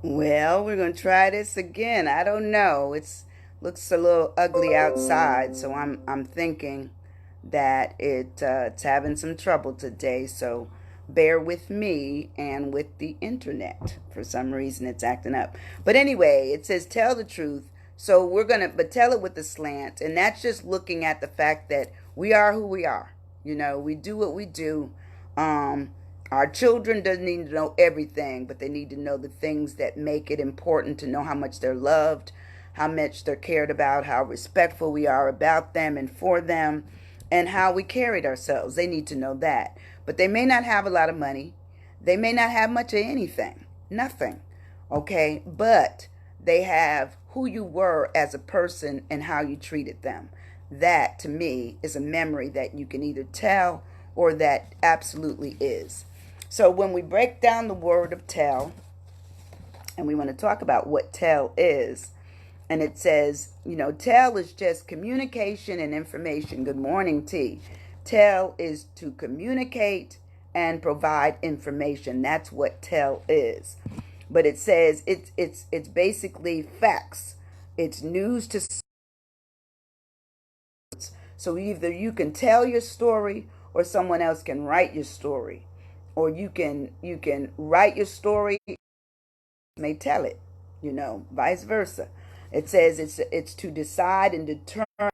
Well, we're going to try this again. I don't know. It's looks a little ugly outside, so I'm thinking that it's having some trouble today. So bear with me and with the internet. For some reason, it's acting up. But anyway, it says tell the truth. So we're gonna, but tell it with a slant, and that's just looking at the fact that we are who we are. We do what we do. Um, our children doesn't need to know everything, but they need to know the things that make it important to know how much they're loved, how much they're cared about, how respectful we are about them and for them, and how we carried ourselves. They need to know that. But they may not have a lot of money. They may not have much of anything, nothing. Okay? But they have who you were as a person and how you treated them. That, to me, is a memory that you can either tell or that absolutely is. So when we break down the word of tell, and we want to talk about what tell is, and it says, tell is just communication and information. Good morning, T. Tell is to communicate and provide information. That's what tell is. But it says it's basically facts. It's news to. So either you can tell your story or someone else can write your story. Or you can write your story, may tell it, vice versa. It says it's to decide and determine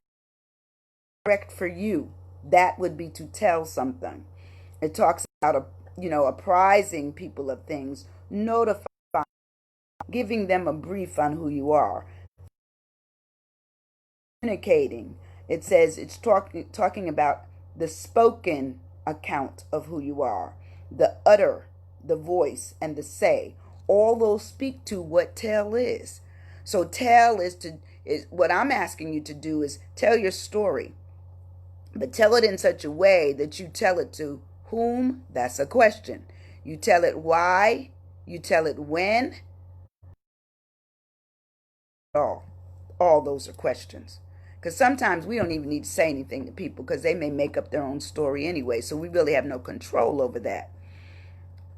correct for you. That would be to tell something. It talks about apprising people of things, notifying, giving them a brief on who you are, communicating. It says it's talking about the spoken account of who you are, the utter, the voice, and the say. All those speak to what tell is. So tell is what I'm asking you to do is tell your story, but tell it in such a way that you tell it to whom? That's a question. You tell it why, you tell it when, all. All those are questions. Because sometimes we don't even need to say anything to people because they may make up their own story anyway. So we really have no control over that.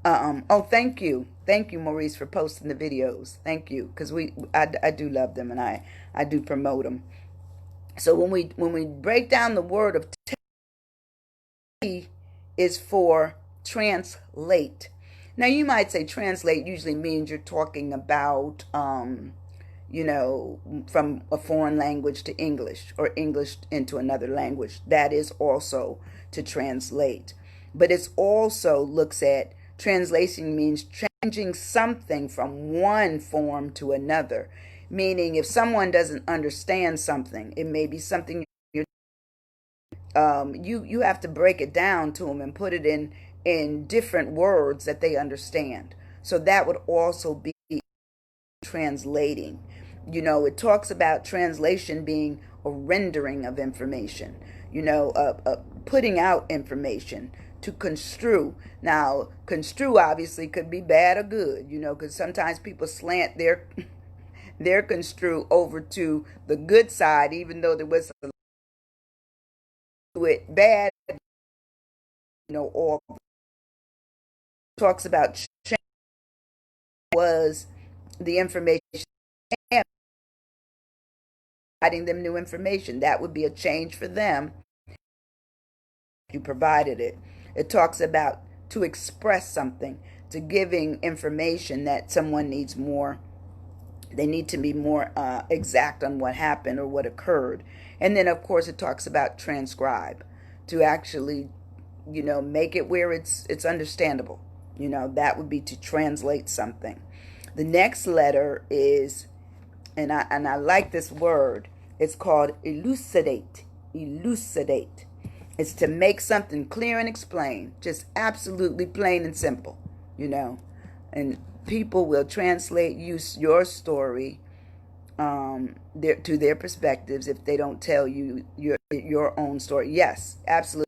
Oh, thank you. Thank you, Maurice, for posting the videos. Thank you. Because I do love them and I do promote them. So when we break down the word of T is for translate. Now you might say translate usually means you're talking about from a foreign language to English or English into another language. That is also to translate. But it also looks at translation means changing something from one form to another. Meaning if someone doesn't understand something, it may be something you have to break it down to them and put it in different words that they understand. So that would also be translating. It talks about translation being a rendering of information, putting out information to construe. Now, construe obviously could be bad or good, because sometimes people slant their construe over to the good side, even though there was a it bad, or talks about change was the information, providing them new information. That would be a change for them. You provided it. It talks about to express something, to giving information that someone needs more. They need to be more exact on what happened or what occurred. And then, of course, it talks about transcribe, to actually, make it where it's understandable. That would be to translate something. The next letter is, and I like this word. It's called elucidate. Elucidate. It's to make something clear and explain, just absolutely plain and simple, And people will translate your story to their perspectives if they don't tell you your own story. Yes, absolutely.